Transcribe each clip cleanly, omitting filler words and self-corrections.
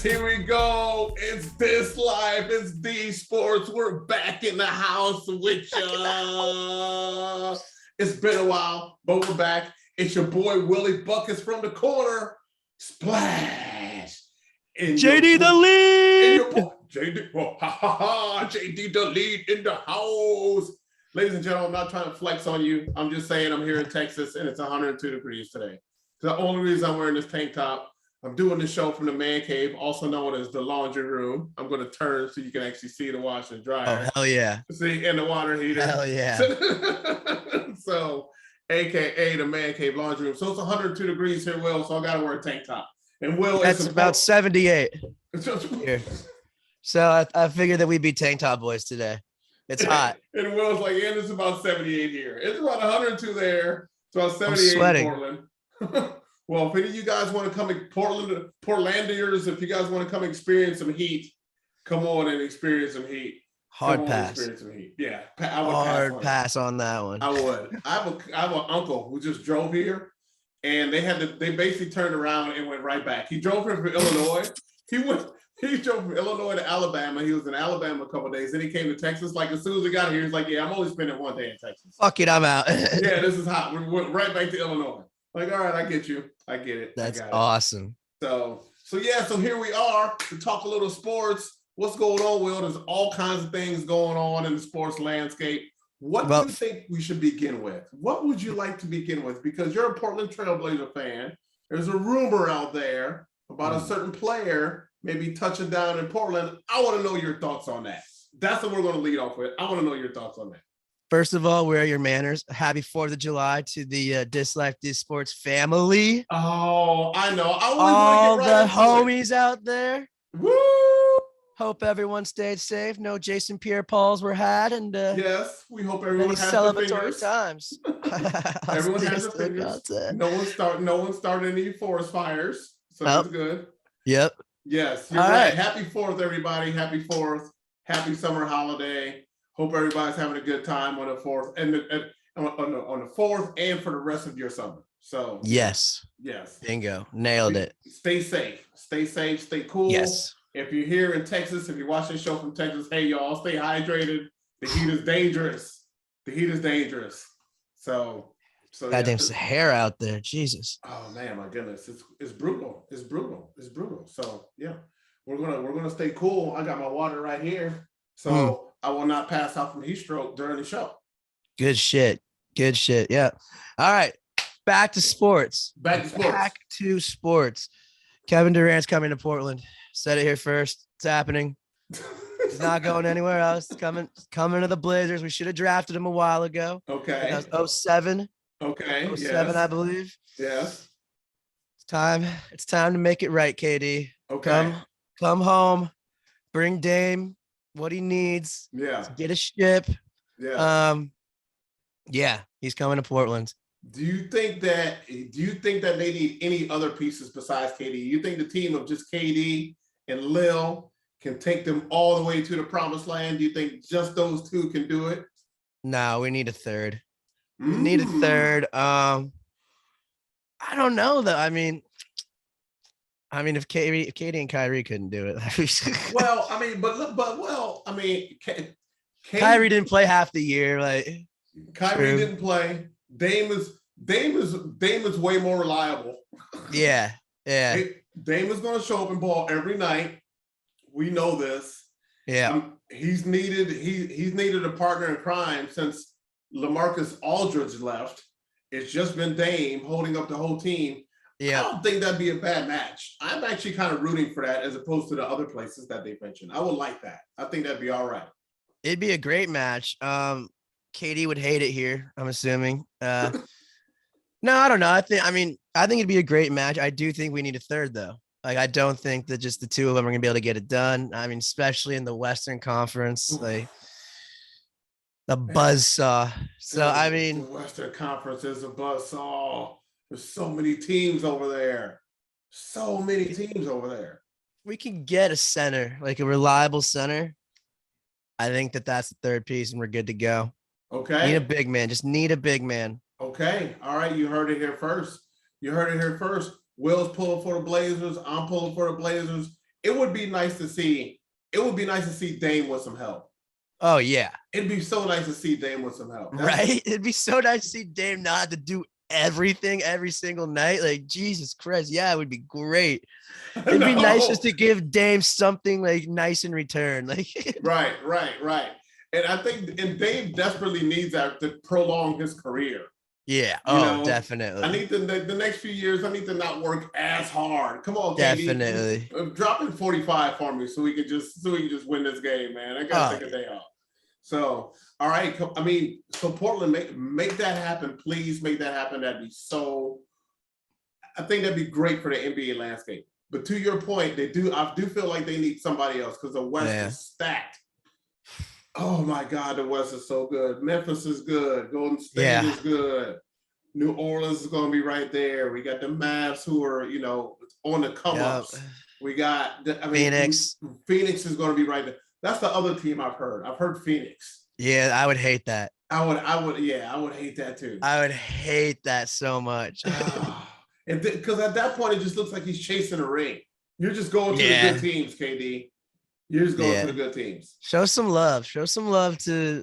here we go. It's this live. It's Deez Sports. We're back in the house with you. It's been a while, but we're back. It's your boy Willie Buckets from the corner. Splash. JD the lead. JD, JD the lead in the house. Ladies and gentlemen, I'm not trying to flex on you. I'm just saying I'm here in Texas and it's 102 degrees today. The only reason I'm wearing this tank top, I'm doing the show from the man cave, also known as the laundry room. I'm going to turn so you can actually see the washer and dryer. Oh, hell yeah. See, and the water heater. Hell yeah. So, AKA the man cave laundry room. So it's 102 degrees here, Will, so I got to wear a tank top. And Will, that's about 78 here. So I figured that we'd be tank top boys today. It's hot. And Will's like, yeah, it's about 78 here. It's about 102 there. It's about 78 in Portland. Well, if any of you guys want to come in Portlandiers, if you guys want to come experience some heat, come on and experience some heat. Hard pass. Experience some heat. Yeah, I would hard pass on that one. I would. I have an uncle who just drove here, and they basically turned around and went right back. He drove here from Illinois. He drove from Illinois to Alabama. He was in Alabama a couple of days. Then he came to Texas. Like as soon as he got here, he's like, "Yeah, I'm only spending one day in Texas. Fuck it, I'm out." Yeah, this is hot. We went right back to Illinois. Like, all right, I get you. I get it. That's awesome. So here we are to talk a little sports. What's going on, Will? There's all kinds of things going on in the sports landscape. What do you think we should begin with? What would you like to begin with? Because you're a Portland Trailblazer fan. There's a rumor out there about a certain player maybe touching down in Portland. I want to know your thoughts on that. That's what we're going to lead off with. I want to know your thoughts on that. First of all, wear your manners. Happy 4th of July to the Dis Life Dis Sports family. Oh, I know. All the homies out there. Woo! Hope everyone stayed safe. No Jason Pierre-Pauls were had. And yes, we hope everyone has celebratory times. Everyone has their fingers. No one started any forest fires. So that's good. Yep. Yes, you're right. Happy 4th, everybody. Happy 4th. Happy summer holiday. Hope everybody's having a good time on the 4th and on the 4th and for the rest of your summer. So yes, bingo, nailed it. Stay safe, stay cool. Yes. If you're here in Texas, if you're watching the show from Texas, hey y'all, stay hydrated. The heat is dangerous. So goddamn Sahara out there, Jesus. Oh man, my goodness, it's brutal. So yeah, we're gonna stay cool. I got my water right here, so. I will not pass out from heat stroke during the show. Good shit. Yeah. All right. Back to sports. Kevin Durant's coming to Portland. Said it here first. It's happening. He's not going anywhere else. Coming to the Blazers. We should have drafted him a while ago. Okay. That was 07. Okay. 07, yes. I believe. Yes. It's time to make it right, KD. Okay. Come home. Bring Dame what he needs. Yeah. Get a ship. Yeah. Yeah, he's coming to Portland. Do you think that they need any other pieces besides KD? You think the team of just KD and Lil can take them all the way to the promised land? Do you think just those two can do it? No, we need a third. I don't know though. I mean, if Katie and Kyrie couldn't do it, Kyrie didn't play half the year. Like Kyrie didn't play. Dame is way more reliable. Yeah. Dame is going to show up and ball every night. We know this. Yeah. He's needed a partner in crime since LaMarcus Aldridge left. It's just been Dame holding up the whole team. Yeah. I don't think that'd be a bad match. I'm actually kind of rooting for that as opposed to the other places that they mentioned. I would like that. I think that'd be all right. It'd be a great match. Katie would hate it here, I'm assuming. No, I don't know. I think it'd be a great match. I do think we need a third though. Like, I don't think that just the two of them are gonna be able to get it done. I mean, especially in the Western Conference, like the buzzsaw. So the Western Conference is a buzzsaw. There's so many teams over there. We can get a center, like a reliable center. I think that's the third piece, and we're good to go. Okay. Need a big man. Just need a big man. Okay. All right. You heard it here first. Will's pulling for the Blazers. I'm pulling for the Blazers. it would be nice to see. It would be nice to see Dame with some help. Oh yeah, it'd be so nice to see Dame with some help. Right? It'd be so nice to see Dame not have to do everything every single night. Like Jesus Christ, yeah, it would be great. It'd be nice just to give Dame something like nice in return. Like right. And I think Dame desperately needs that to prolong his career. Yeah. Definitely. I need the next few years. I need to not work as hard. Come on, definitely. KD. Dropping 45 for me so we can just win this game, man. I gotta take a day off. So, all right. I mean, so Portland, make that happen, please. Make that happen. That'd be so. I think that'd be great for the NBA landscape. But to your point, I do feel like they need somebody else because the West is stacked. Oh my God, the West is so good. Memphis is good. Golden State is good. New Orleans is going to be right there. We got the Mavs who are, on the come-ups. We got Phoenix. Phoenix is going to be right there. That's the other team I've heard. I've heard Phoenix. Yeah, I would hate that. I would hate that too. I would hate that so much. Because at that point, it just looks like he's chasing a ring. You're just going to the good teams, KD. You're just going to the good teams. Show some love. Show some love to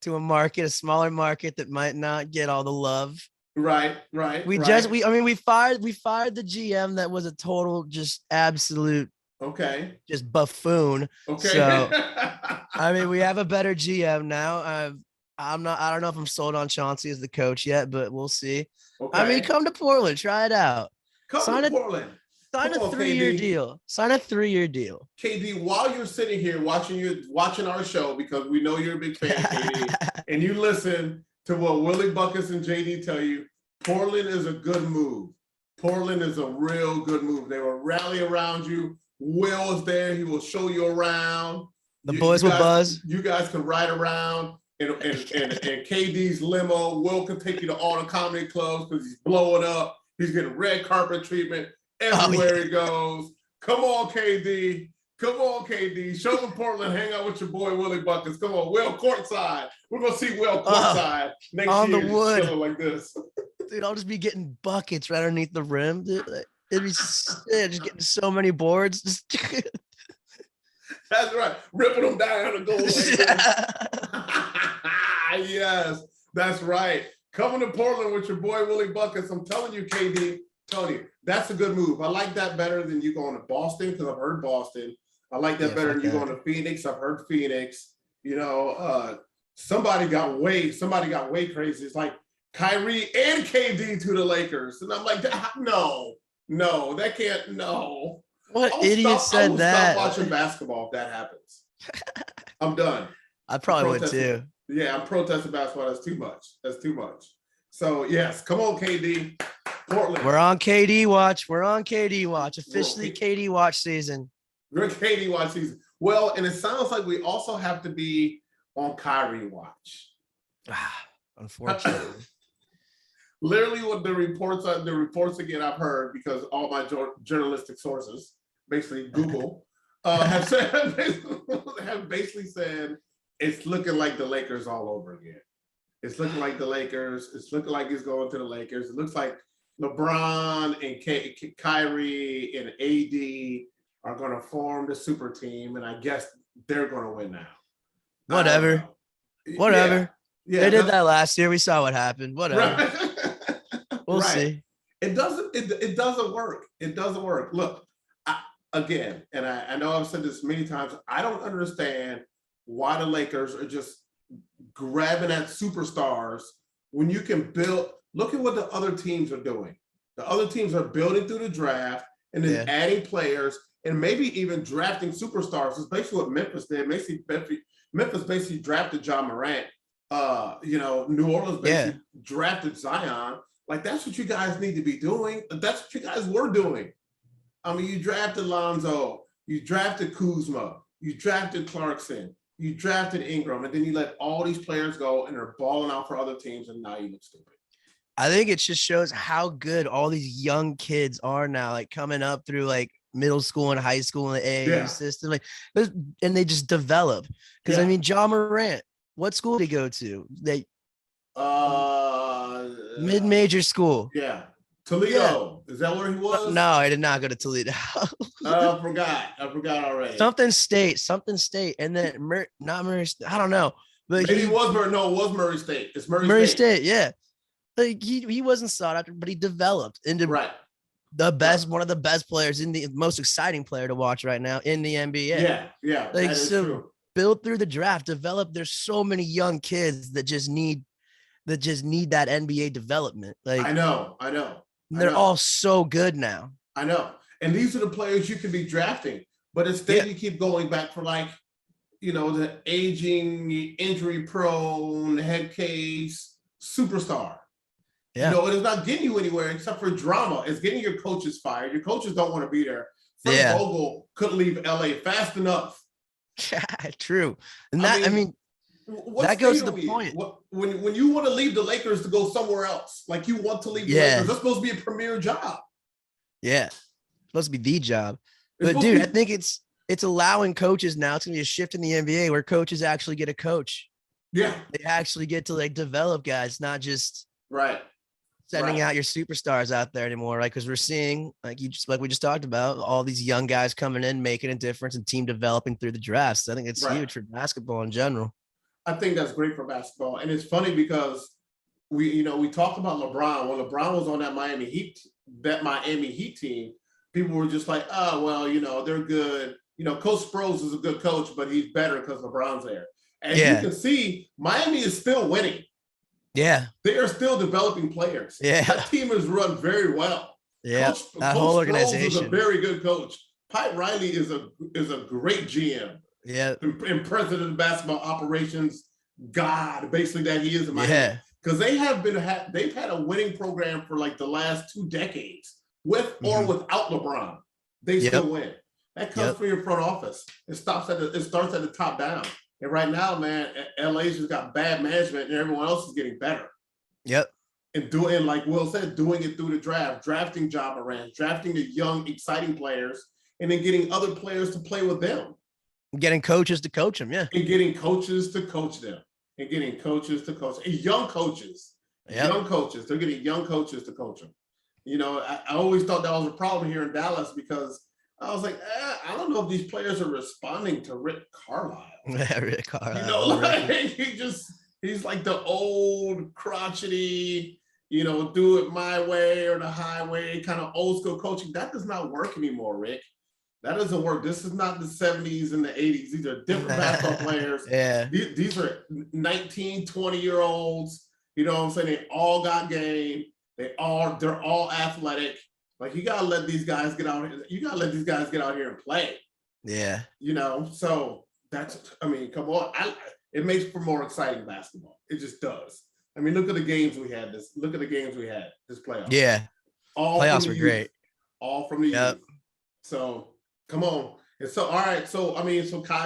a market, a smaller market that might not get all the love. Right. We fired the GM that was a total just absolute just buffoon. Okay. So I mean, we have a better GM now. I don't know if I'm sold on Chauncey as the coach yet, but we'll see. Okay. I mean, come to Portland, try it out. Come to Portland. Sign a 3-year deal. Sign a 3-year deal. KD, while you're sitting here watching our show, because we know you're a big fan, KD, and you listen to what Willie Buckets and JD tell you, Portland is a good move. Portland is a real good move. They will rally around you. Will is there. He will show you around. The boys will buzz. You guys can ride around and KD's limo. Will can take you to all the comedy clubs because he's blowing up. He's getting red carpet treatment everywhere he goes. Come on, KD. Show them Portland. Hang out with your boy Willie Buckets. Come on, Will courtside. We're gonna see Will courtside next on year. The wood, like this. Dude, I'll just be getting buckets right underneath the rim. Dude, it'd be just getting so many boards. That's right. Ripping them down and going. Yes, that's right. Coming to Portland with your boy Willie Buckets. I'm telling you, KD. Tony, that's a good move. I like that better than you going to Boston because I've heard Boston. I like that better than you going to Phoenix. I've heard Phoenix. Somebody got way crazy. It's like Kyrie and KD to the Lakers, and I'm like, no, that can't. No. What idiot said that? Stop watching basketball if that happens. I'm done. I probably would too. Yeah, I'm protesting basketball. That's too much. So yes, come on, KD. Portland. We're on KD watch. Officially KD watch season. We're KD watch season. Well, and it sounds like we also have to be on Kyrie watch. Unfortunately. Literally what the reports again I've heard, because all my journalistic sources, basically Google, have basically said it's looking like the Lakers all over again. It's looking like the Lakers. It's looking like he's going to the Lakers. It looks like LeBron and Kyrie and AD are going to form the super team, and I guess they're going to win now. Whatever. Yeah, they did that last year. We saw what happened. Whatever. Right. We'll see. It doesn't work. Look, again, and I know I've said this many times, I don't understand why the Lakers are just grabbing at superstars when you can build. Look at what the other teams are doing. The other teams are building through the draft and then adding players and maybe even drafting superstars. It's basically what Memphis did. Memphis basically drafted John Morant. New Orleans basically drafted Zion. Like, that's what you guys need to be doing. That's what you guys were doing. I mean, you drafted Lonzo, you drafted Kuzma, you drafted Clarkson, you drafted Ingram, and then you let all these players go and they're balling out for other teams, and now you look stupid. I think it just shows how good all these young kids are now, like coming up through like middle school and high school in the AAU system, and they just develop. Because I mean, John Morant, what school did he go to? Mid-major school. Yeah. Toledo. Is that where he was? No, I did not go to Toledo. I forgot already. Something state, and then not Murray. I don't know, but maybe it was Murray. No, it was Murray State. It's Murray State. Yeah, like he wasn't sought after, but he developed into the best, one of the best players in the most exciting player to watch right now in the NBA. Yeah, like that is true. Build through the draft, develop. There's so many young kids that just need that NBA development. Like I know. They're all so good now. I know. And these are the players you could be drafting, but instead you keep going back for like, the aging, injury prone, head case superstar. Yeah. It's not getting you anywhere except for drama. It's getting your coaches fired. Your coaches don't want to be there. Frank Vogel couldn't leave LA fast enough. Yeah, true. And that that goes to the point. When you want to leave the Lakers to go somewhere else, like you want to leave the Lakers, that's supposed to be a premier job. Yeah, it's supposed to be the job. But dude, I think it's allowing coaches now. It's gonna be a shift in the NBA where coaches actually get a coach. Yeah, they actually get to like develop guys, not just sending out your superstars out there anymore. Like, because we're seeing like we just talked about all these young guys coming in, making a difference, and team developing through the drafts. I think it's huge for basketball in general. I think that's great for basketball. And it's funny because we talked about LeBron. When LeBron was on that Miami Heat team, people were just like, oh, well, they're good. Coach Sproles is a good coach, but he's better because LeBron's there. And you can see Miami is still winning. Yeah. They are still developing players. Yeah. That team is run very well. Yeah. Coach whole organization is a very good coach. Pike Riley is a great GM. Yeah. And president of basketball operations, God, basically that he is in Miami. Yeah. Because they've had a winning program for like the last 2 decades, with or without LeBron. They still win. That comes from your front office. It starts at the top down. And right now, man, LA's just got bad management, and everyone else is getting better. Yep. And doing, like Will said, doing it through the draft, drafting Ja Morant, drafting the young, exciting players, and then getting other players to play with them. Getting coaches to coach them, And getting coaches to coach them. And getting coaches to coach. And young coaches. Young coaches. They're getting young coaches to coach them. I always thought that was a problem here in Dallas because I was like, I don't know if these players are responding to Rick Carlisle. Rick Carlisle. He's like the old crotchety, do it my way or the highway kind of old school coaching. That does not work anymore, Rick. That doesn't work. This is not the 70s and the 80s. These are different basketball players. Yeah. These are 19, 20-year-olds. You know what I'm saying? They all got game. They're all athletic. Like, you gotta let these guys get out here. You gotta let these guys get out here and play. Yeah. So come on. It makes for more exciting basketball. It just does. Look at the games we had this playoff. Yeah. All playoffs were great. All from the youth. So come on. And so, all right. So, I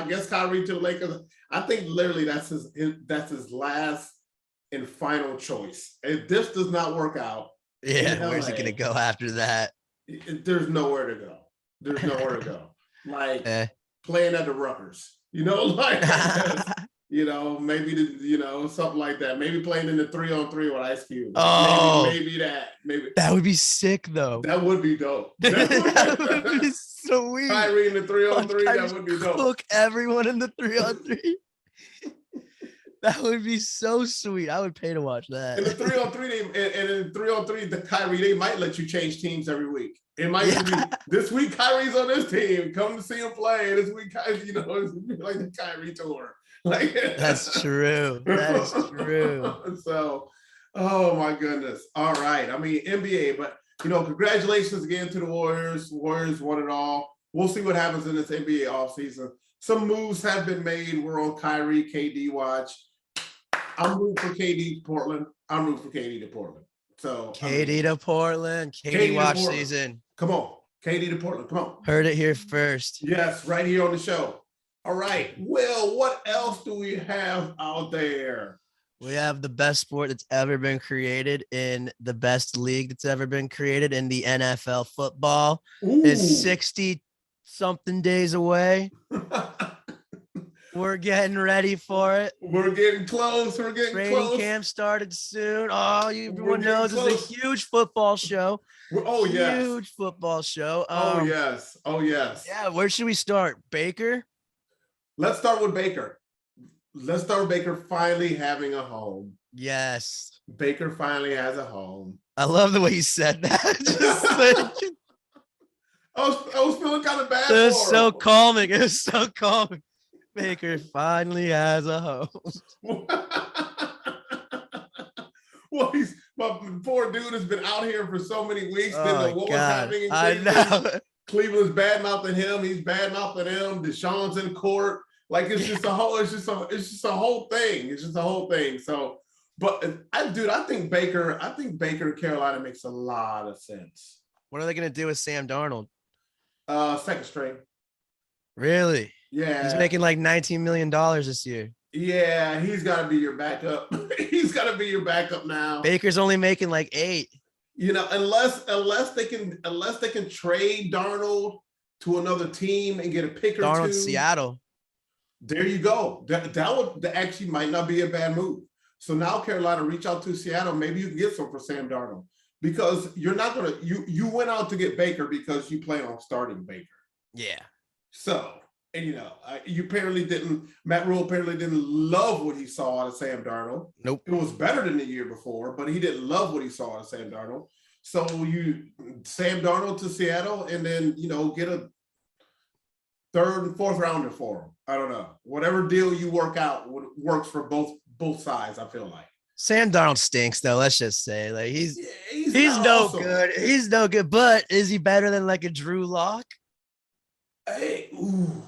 guess Kyrie to the Lakers. I think literally that's his last and final choice. If this does not work out, where's he gonna go after that? There's nowhere to go. Like playing at the Rutgers, maybe something like that. Maybe playing in the 3-on-3 with Ice Cube. Oh, maybe that. That would be sick though. That would be dope. That would be so weird. Kyrie in the 3-on-3, that would be dope. Cook everyone in the 3-on-3. That would be so sweet. I would pay to watch that. In the 3-on-3, the Kyrie, they might let you change teams every week. It might be this week Kyrie's on this team. Come to see him play. This week, it's like the Kyrie tour. Like that's true. That is true. So, oh my goodness. All right. NBA, but congratulations again to the Warriors. Warriors won it all. We'll see what happens in this NBA offseason. Some moves have been made. We're on Kyrie, KD watch. I'm rooting for KD to Portland. So KD to Portland. KD watch season. Come on. KD to Portland. Come on. Heard it here first. Yes, right here on the show. All right. Will, what else do we have out there? We have the best sport that's ever been created in the best league that's ever been created in the NFL. Football is 60-something days away. We're getting ready for it. We're getting close. We're getting Training close. camp started soon. Oh, everyone knows close. it's a huge football show. Yes. Huge football show. Oh yes. Yeah, where should we start? Baker? Let's start with Baker. Let's start with Baker finally having a home. Yes. Baker finally has a home. I love the way you said that. Just like, I was feeling kind of bad. it was so calming. It was so calming. Baker finally has a home. Well, my poor dude has been out here for so many weeks. Didn't know what was happening in Cleveland. I know. Cleveland's bad mouthing him. He's bad mouthing him. Deshaun's in court. Like it's just a whole. It's just a whole thing. It's just a whole thing. So, but I think Baker in Carolina makes a lot of sense. What are they gonna do with Sam Darnold? Second string. Really? Yeah. He's making like $19 million this year. Yeah, he's got to be your backup. He's got to be your backup now. Baker's only making like 8. You know, unless they can trade Darnold to another team and get a pick or Darnold, two. Seattle. There you go. That actually might not be a bad move. So now Carolina reach out to Seattle. Maybe you can get some for Sam Darnold because you're not gonna. You went out to get Baker because you plan on starting Baker. Yeah. So. And, you know, Matt Rule apparently didn't love what he saw out of Sam Darnold. Nope. It was better than the year before, but he didn't love what he saw out of Sam Darnold. So Sam Darnold to Seattle and then, you know, get a 3rd and 4th rounder for him. I don't know. Whatever deal you work out works for both sides, I feel like. Sam Darnold stinks, though. Let's just say, like he's no awesome. good. He's no good. But is he better than like a Drew Lock? Hey, ooh.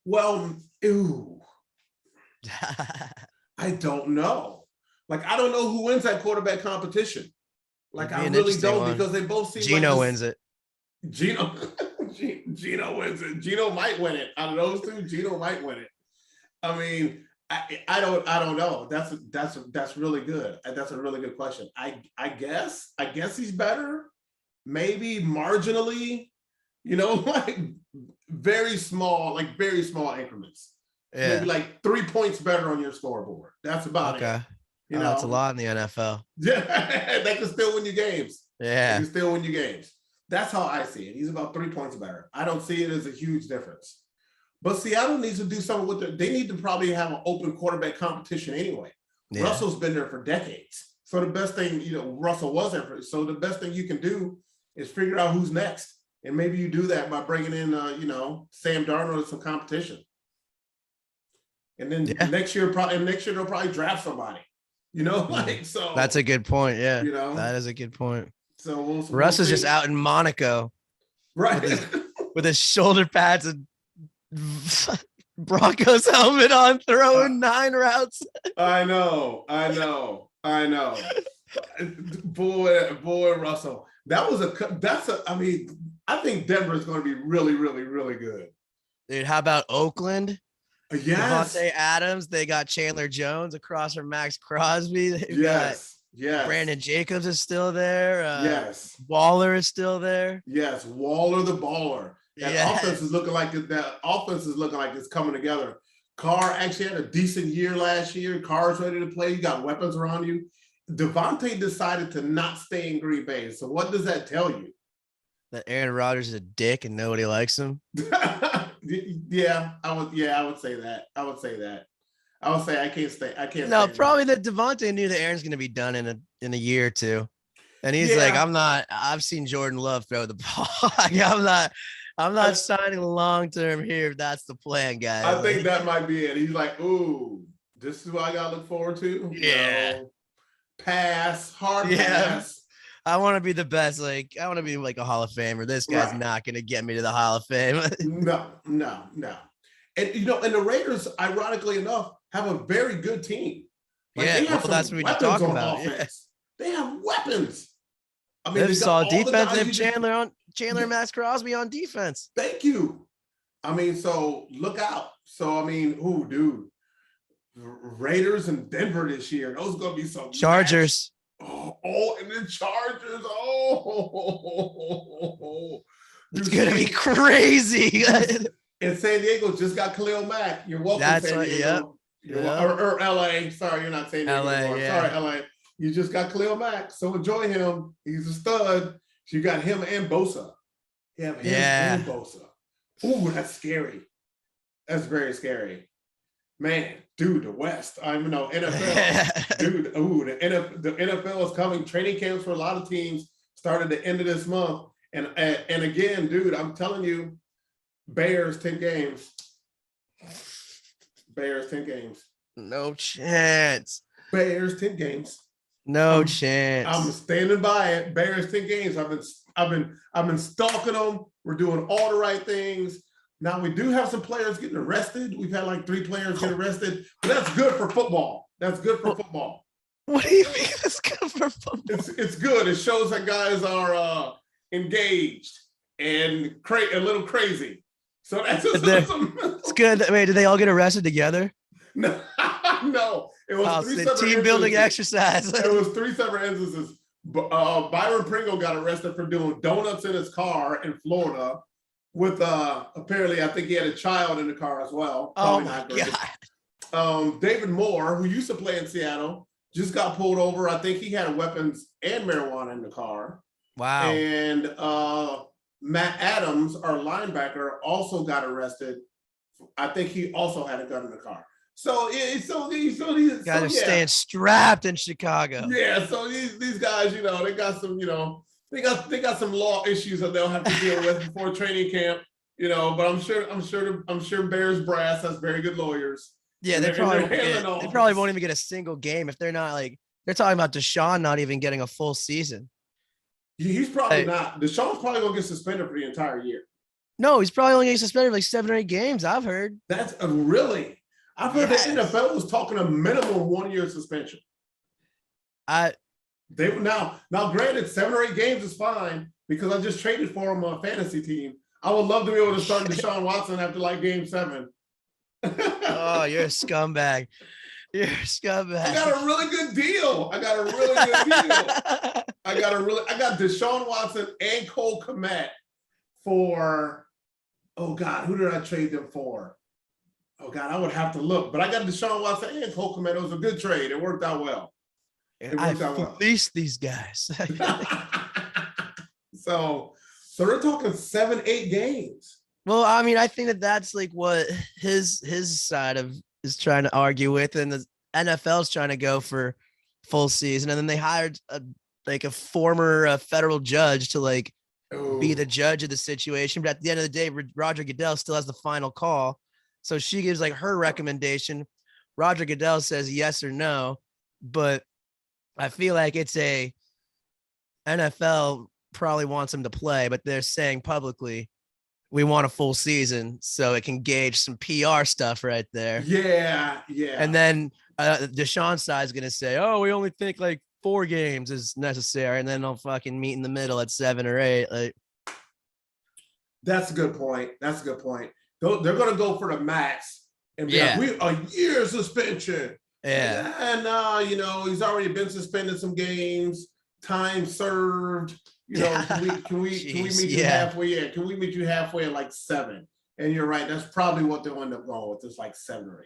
Well, I don't know. Like, I don't know who wins that quarterback competition. Like, I really don't because they both seem Gino wins it. Gino wins it. Gino might win it. Out of those two, Gino might win it. I mean, I don't know. That's really good. That's a really good question. I guess he's better. Maybe marginally, you know, like very small increments. Yeah. Maybe like 3 points better on your scoreboard. That's about it. You know, that's a lot in the NFL. Yeah, they can still win you games. Yeah. They can still win you games. That's how I see it. He's about 3 points better. I don't see it as a huge difference. But Seattle needs to do something with they need to probably have an open quarterback competition anyway. Yeah. Russell's been there for decades. So the best thing, you know, Russell was there. So the best thing you can do is figure out who's next. And maybe you do that by bringing in, you know, Sam Darnold as some competition. And then next year they'll probably draft somebody, you know, like, so. That's a good point. Yeah. You know, that is a good point. So Russ is just out in Monaco. Right. With his shoulder pads and Broncos helmet on, throwing 9 routes. I know. Boy, Russell. I mean, I think Denver is going to be really, really, really good. Dude, how about Oakland? Yes. Devontae Adams. They got Chandler Jones across from Max Crosby. Yes. Brandon Jacobs is still there. Yes. Waller is still there. Yes. Waller the baller. That offense is looking like it's coming together. Carr actually had a decent year last year. Carr's ready to play. You got weapons around you. Devontae decided to not stay in Green Bay. So what does that tell you? That Aaron Rodgers is a dick and nobody likes him. Yeah, I would say that. I would say I can't stay. No, probably that Devontae knew that Aaron's going to be done in a year or two. And he's like, I've seen Jordan Love throw the ball. I'm not signing long-term here if that's the plan, guys. I think that might be it. He's like, ooh, this is what I got to look forward to? Yeah. No. Pass. I want to be the best. Like, I want to be like a Hall of Famer. This guy's not going to get me to the Hall of Fame. No. And, you know, and the Raiders, ironically enough, have a very good team. Like, that's what we're talking about. Yeah. They have weapons. I mean, they have solid defense. They have Chandler and Max Crosby on defense. Thank you. I mean, so look out. So, I mean, dude. Raiders and Denver this year. Those are going to be some Chargers. Oh, and then Chargers. Oh. It's going to be crazy. And San Diego just got Khalil Mack. You're welcome, That's San what. Diego. Or LA. Sorry, you're not San Diego LA, anymore. yeah. Sorry, LA. You just got Khalil Mack. So enjoy him. He's a stud. So you got him and Bosa. You have him and Bosa. Ooh, that's scary. That's very scary. Man, dude, the West. I don't know, NFL. Dude, the NFL is coming. Training camps for a lot of teams started the end of this month. And again, dude, I'm telling you, Bears 10 games. Bears 10 games. No chance. Bears 10 games. No chance. I'm standing by it. Bears 10 games. I've been stalking them. We're doing all the right things. Now we do have some players getting arrested. We've had like 3 players get arrested, but that's good for football. That's good for football. What do you mean that's good for football? It's good. It shows that guys are engaged and a little crazy. So that's it's good. Wait, did they all get arrested together? No, no. It was 3 separate team building exercise. It was 3 separate instances. Byron Pringle got arrested for doing donuts in his car in Florida with apparently I think he had a child in the car as well. Probably oh my God. David Moore, who used to play in Seattle, just got pulled over. I think he had weapons and marijuana in the car. Wow. And Matt Adams, our linebacker, also got arrested. I think he also had a gun in the car. So these guys are staying strapped in Chicago. Yeah, so these guys, they got some, they got some law issues that they'll have to deal with before training camp, but I'm sure Bears brass has very good lawyers. Yeah, they probably won't even get a single game if they're not they're talking about Deshaun not even getting a full season. He's probably not. Deshaun's probably gonna get suspended for the entire year. No, he's probably only getting suspended for 7 or 8 games. I've heard. That's really. I've heard the NFL was talking a minimum 1-year suspension. Now, granted, 7 or 8 games is fine because I just traded for him on a fantasy team. I would love to be able to start Deshaun Watson after game 7. Oh, you're a scumbag. You're a scumbag. I got a really good deal. I got Deshaun Watson and Cole Kmet for, oh God, who did I trade them for? Oh God, I would have to look, but I got Deshaun Watson and Cole Kmet. It was a good trade. It worked out well. I fleeced these guys. So they're talking 7-8 games. Well, I mean, I think that's what his side is trying to argue with, and the NFL's trying to go for full season, and then they hired a former federal judge to be the judge of the situation. But at the end of the day, Roger Goodell still has the final call. So she gives her recommendation. Roger Goodell says yes or no, but I feel like it's NFL probably wants him to play, but they're saying publicly, we want a full season so it can gauge some PR stuff right there. Yeah. And then Deshaun's side is going to say, oh, we only think 4 games is necessary. And then they'll fucking meet in the middle at 7 or 8. That's a good point. They're going to go for the max and be we a year suspension. Yeah. And he's already been suspended some games, time served. Can we meet you halfway? Yeah, can we meet you halfway at 7? And you're right. That's probably what they'll end up going with. It's 7 or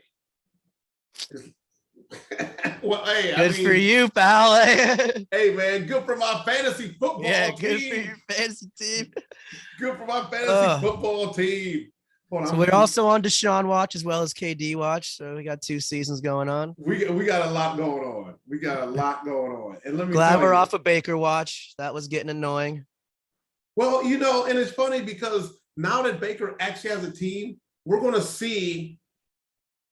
8. Well, hey, for you, pal. Hey, man, good for my fantasy football team. Yeah, good for your fantasy team. Good for my fantasy football team. So we're also on Deshaun watch as well as KD watch. So we got 2 seasons going on. We got a lot going on. And let me glad we're off of Baker watch. That was getting annoying. Well, and it's funny because now that Baker actually has a team, we're going to see,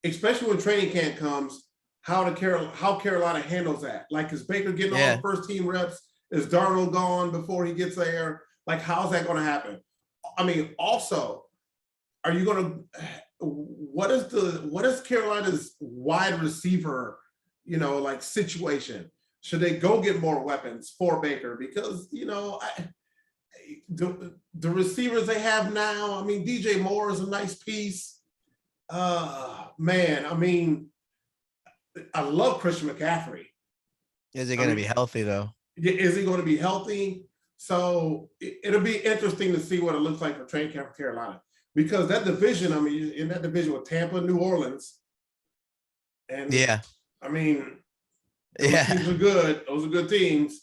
especially when training camp comes, how Carolina handles that. Is Baker getting all the first team reps? Is Darnold gone before he gets there? How's that going to happen? I mean, also, are you going to? What is Carolina's wide receiver, situation? Should they go get more weapons for Baker? Because the receivers they have now. I mean, DJ Moore is a nice piece. Man, I mean, I love Christian McCaffrey. Is he going to be healthy though? Is he going to be healthy? So it'll be interesting to see what it looks like for training camp for Carolina. because that division, I mean, in that division with Tampa, New Orleans, and I mean, those teams are good. Those are good teams.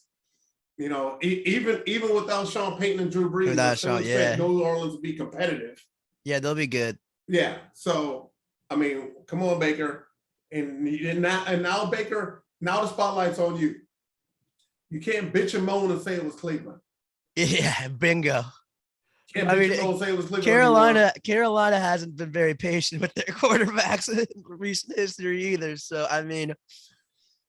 You know, even without Sean Payton and Drew Brees, I still expect New Orleans to be competitive. Yeah, they'll be good. Yeah. So, I mean, come on, Baker. And now Baker, now the spotlight's on you. You can't bitch and moan and say it was Cleveland. Yeah, bingo. Can't bitch and moan and say it was Cleveland. Carolina hasn't been very patient with their quarterbacks in recent history either. So, I mean,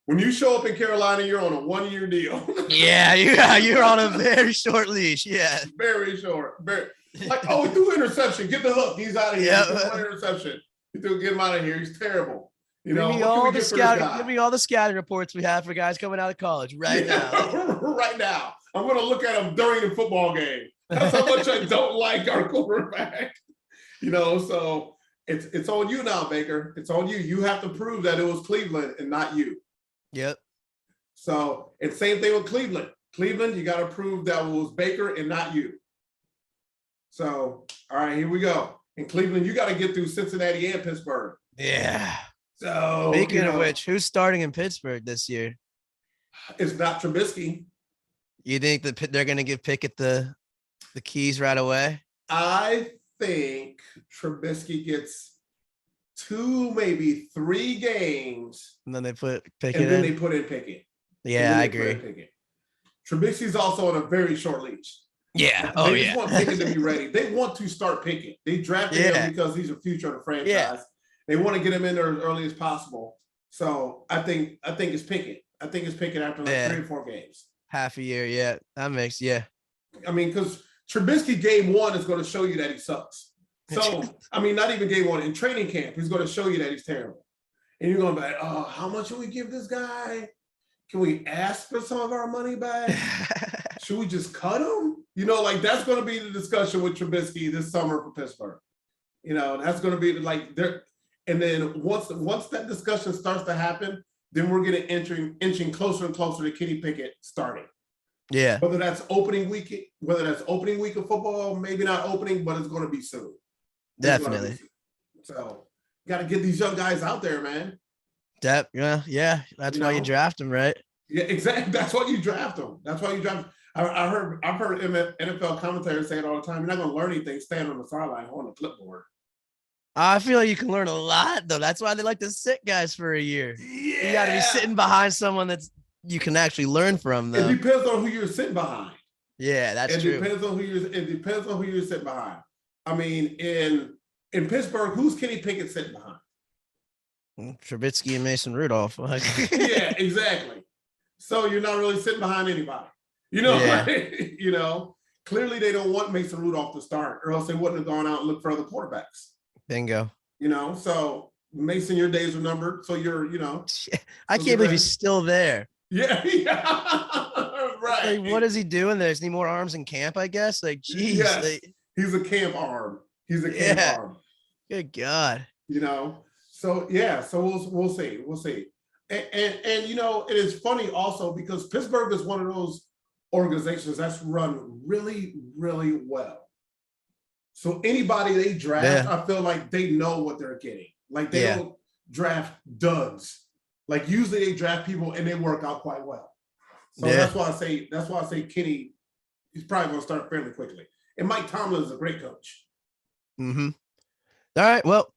when you show up in Carolina, you're on a 1-year deal. Yeah, you're on a very short leash. Yeah. Very short. Like, we threw an interception. Get the hook. He's out of here. Yeah. One interception. Get him out of here. He's terrible. You know, give me all the scouting reports we have for guys coming out of college right now. Right now. I'm going to look at them during the football game. That's how much I don't like our quarterback. You know, so it's on you now, Baker. It's on you. You have to prove that it was Cleveland and not you. Yep. So it's same thing with Cleveland. Cleveland, you got to prove that it was Baker and not you. So, all right, here we go. In Cleveland, you got to get through Cincinnati and Pittsburgh. Yeah. So speaking of which, who's starting in Pittsburgh this year? It's not Trubisky. You think that they're going to give Pickett the keys right away? I think Trubisky gets 2, maybe 3 games. And then they put Pickett and then they put in Pickett. Yeah, I agree. Trubisky's also on a very short leash. Yeah. They just want Pickett to be ready. They want to start Pickett. They drafted him because he's a future of the franchise. Yeah. They want to get him in there as early as possible. So I think it's Pickett. I think it's Pickett after 3 or 4 games. Half a year, yeah. That makes, I mean, because Trubisky game 1 is going to show you that he sucks. So, I mean, not even game 1. In training camp, he's going to show you that he's terrible. And you're going to be like, oh, how much should we give this guy? Can we ask for some of our money back? Should we just cut him? You know, like that's going to be the discussion with Trubisky this summer for Pittsburgh. You know, that's going to be like there. And then once that discussion starts to happen, then we're going to inching closer and closer to Kenny Pickett starting. Yeah. Whether that's opening week of football, maybe not opening, but it's going to be soon. Definitely. So you got to get these young guys out there, man. Yeah. That's why you draft them, right? Yeah, exactly. That's why you draft them. That's why you draft. I've heard NFL commentators say it all the time. You're not going to learn anything standing on the sideline on a clipboard. I feel like you can learn a lot, though. That's why they like to sit guys for a year. Yeah. You got to be sitting behind someone that's you can actually learn from, though. It depends on who you're sitting behind. Yeah, that's true. It depends on who you're sitting behind. I mean, in Pittsburgh, who's Kenny Pickett sitting behind? Trubisky and Mason Rudolph. Yeah, exactly. So you're not really sitting behind anybody. You know, right? You know, clearly they don't want Mason Rudolph to start, or else they wouldn't have gone out and looked for other quarterbacks. Bingo. You know, so Mason, your days are numbered. So you're, you know. I can't believe he's still there. Yeah. Right. Like, what is he doing there? Is he more arms in camp, I guess? Like, geez. Yes. He's a camp arm. He's a camp arm. Good God. You know, so we'll see. We'll see. And you know, it is funny also because Pittsburgh is one of those organizations that's run really, really well. So anybody they draft, I feel like they know what they're getting. Like they don't draft duds. Like usually they draft people and they work out quite well. So that's why I say Kenny, he's probably going to start fairly quickly. And Mike Tomlin is a great coach. Mm-hmm. All right. Well,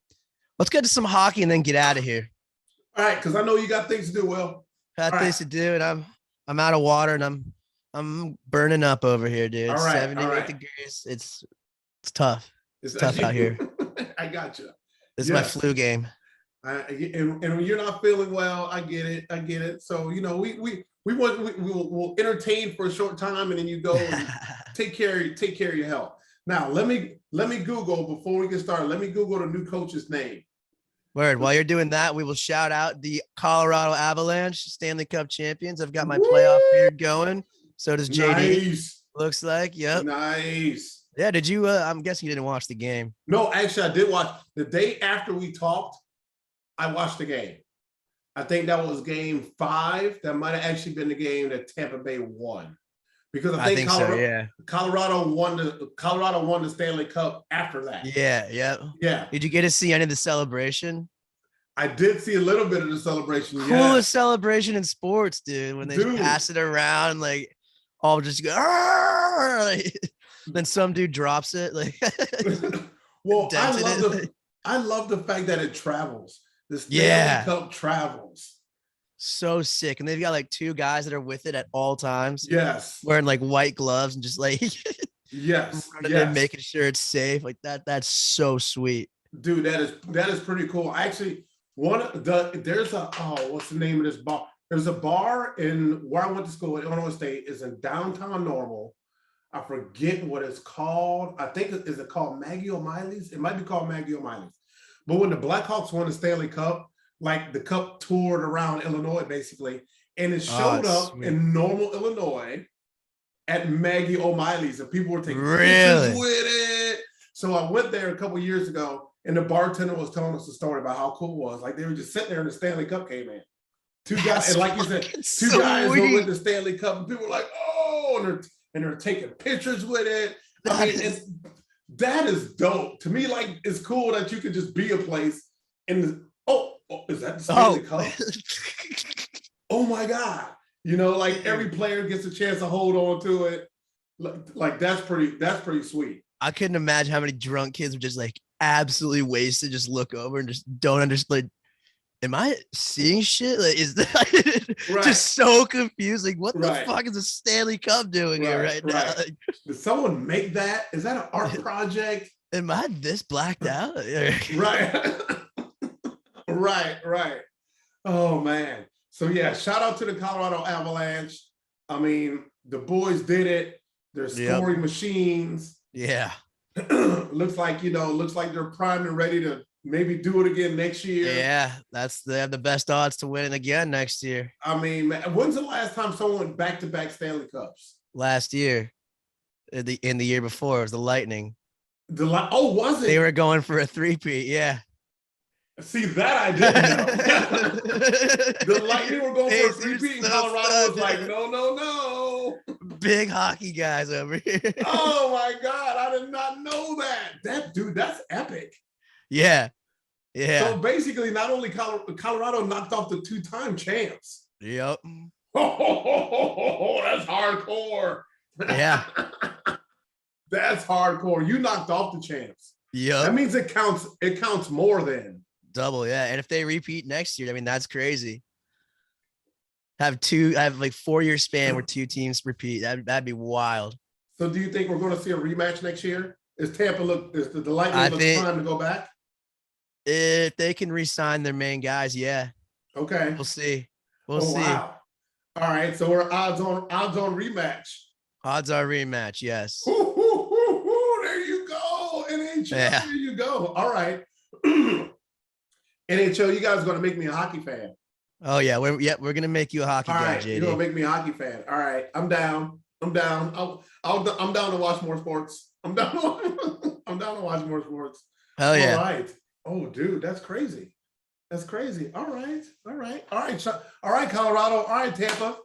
let's get to some hockey and then get out of here. All right, because I know you got things to do, Will. Got things to do, and I'm out of water, and I'm burning up over here, dude. All right, 78 degrees. It's tough. It's tough out here. I got you. This is my flu game. And when you're not feeling well, I get it. So you know, we'll entertain for a short time, and then you go and take care of your health. Now, let me Google before we get started. Let me Google the new coach's name. Word. While you're doing that, we will shout out the Colorado Avalanche, Stanley Cup champions. I've got my playoff beard going. So does JD. Nice. Looks like. Yep. Nice. Yeah. Did you? I'm guessing you didn't watch the game. No, actually, I did watch. The day after we talked, I watched the game. I think that was game 5. That might have actually been the game that Tampa Bay won. because I I think think so. Yeah. Colorado won the Stanley Cup after that. Yeah. Yeah. Yeah, Did you get to see any of the celebration? I did see a little bit of the celebration. Coolest Yes, celebration in sports, dude. When they just dude. pass it around, like all just go, "Arr!" Like, then some dude drops it, like Well, dented it. I love the fact that it travels. The Stanley Yeah. Cup travels. So sick. And they've got like two guys that are with it at all times, Yes, wearing like white gloves and just like yes, running in, yes, making sure it's safe. Like that. That's so sweet. dude. That is pretty cool. Actually, there's a what's the name of this bar? There's a bar in where I went to school in Illinois State. Is in downtown Normal. I forget what it's called. I think is it called Maggie O'Malley's? It might be called Maggie O'Malley's. But when the Blackhawks won the Stanley Cup, like the cup toured around Illinois basically, and it showed up Sweet. in Normal, Illinois, at Maggie O'Malley's, and people were taking Really? pictures with it. So I went there a couple years ago, and the bartender was telling us a story about how cool it was. Like they were just sitting there, and the Stanley Cup came in. Two guys, and like you said, two guys were with the Stanley Cup, and people were like, "Oh!" and they're taking pictures with it. I mean, that is dope. To me, like it's cool that you could just be a place and is that the Stanley Cup? Oh my God. You know, like every player gets a chance to hold on to it. Like that's pretty sweet. I couldn't imagine how many drunk kids would just like absolutely wasted, just look over and just don't understand. Am I seeing shit? Like, is that Right. just so confused? Like, what the Right. fuck is a Stanley Cup doing here right now? Like, did someone make that? Is that an art project? am I this blacked out? Right. Right. Oh man. So yeah, shout out to the Colorado Avalanche. I mean, the boys did it. They're scoring machines. Yeah. looks like they're primed and ready to maybe do it again next year. Yeah, they have the best odds to win it again next year. I mean, man, when's the last time someone went back-to-back Stanley Cups? Last year. In the year before, it was the Lightning. Was it? They were going for a three-peat, yeah. See, that I didn't know. The Lightning were going for a three-peat, and Colorado was like, no. Big hockey guys over here. Oh my God, I did not know that. That's epic. Yeah. So basically, not only Colorado knocked off the two-time champs. Yep. Oh, that's hardcore. Yeah. That's hardcore. You knocked off the champs. Yep. That means it counts more than double. Yeah. And if they repeat next year, I mean, that's crazy. Have like 4-year span where two teams repeat. That'd be wild. So do you think we're going to see a rematch next year? Is the Lightning look time to go back? If they can re-sign their main guys, yeah. Okay. We'll see. We'll see. Wow. All right. So we're odds on rematch. Odds are rematch, yes. There you go. NHL, yeah. There you go. All right. NHL, you guys are going to make me a hockey fan. Oh, yeah. We're going to make you a hockey guy, JD. You're going to make me a hockey fan. All right. I'm down. I'm down to watch more sports. I'm down to watch more sports. Hell yeah. All right. Oh, dude, that's crazy. That's crazy. All right, Colorado. All right, Tampa.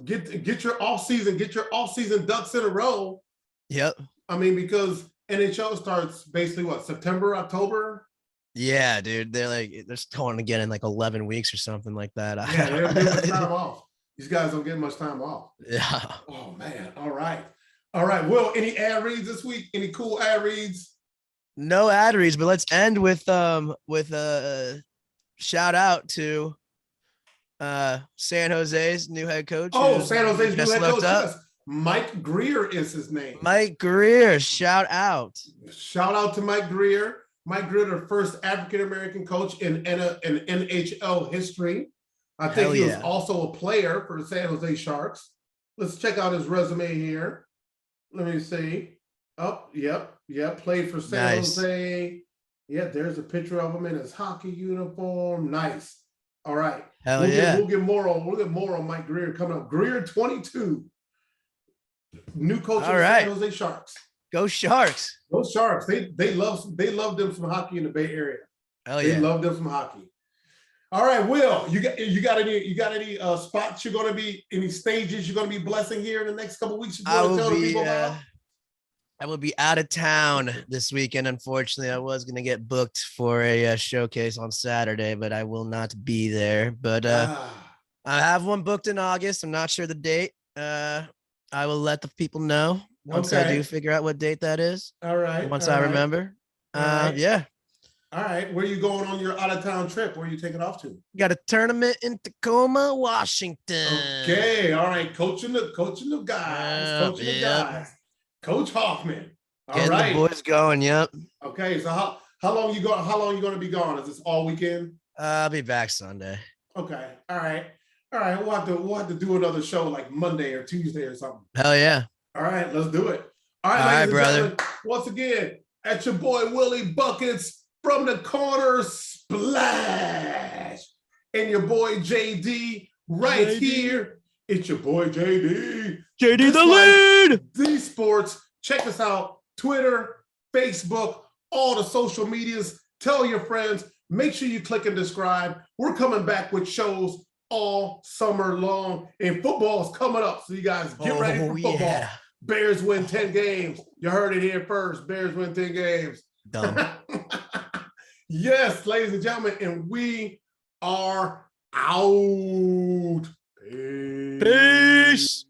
Get your off season ducks in a row. Yep. I mean, because NHL starts basically what, September, October? Yeah, dude. They're going again in like 11 weeks or something like that. Yeah, they don't get much time off. These guys don't get much time off. Yeah. Oh man. All right. Will, any ad reads this week? Any cool ad reads? No ad reads, but let's end with a shout out to San Jose's new head coach. Oh, San Jose's new head coach. Yes. Mike Greer is his name. Mike Greer, shout out. Shout out to Mike Greer. Mike Greer, the first African-American coach in NHL history. I think he was also a player for the San Jose Sharks. Let's check out his resume here. Let me see. Oh, yep. Played for San Jose. Yeah, there's a picture of him in his hockey uniform. Nice. All right. We'll get more on Mike Greer coming up. Greer 22. New coach of the San Jose Sharks. Go Sharks. Go Sharks. They love them some hockey in the Bay Area. Hell yeah. They love them some hockey. All right, Will, you got any spots you're going to be, any stages you're going to be blessing here in the next couple of weeks? You want to tell the people about? I will be out of town this weekend. Unfortunately, I was going to get booked for a showcase on Saturday, but I will not be there. But I have one booked in August. I'm not sure the date. I will let the people know once I do figure out what date that is. All right. Once I remember. Yeah. All right. Where are you going on your out of town trip? Where are you taking off to? Got a tournament in Tacoma, Washington. Okay. All right. Coaching the guys. Coach Hoffman. Getting the boys going. Yep. Okay. So how long you going to be gone? Is this all weekend? I'll be back Sunday. Okay. All right. We'll have to do another show like Monday or Tuesday or something. Hell yeah. All right. Let's do it. All right, brother. Once again, at your boy Willie Buckets from the corner splash, and your boy JD here. It's your boy JD. JD the lead. Deez Sports. Check us out. Twitter, Facebook, all the social medias. Tell your friends. Make sure you click and subscribe. We're coming back with shows all summer long, and football is coming up. So you guys get ready for football. Yeah. Bears win 10 games. You heard it here first. Bears win 10 games. Dumb. Yes, ladies and gentlemen, and we are out. Peace.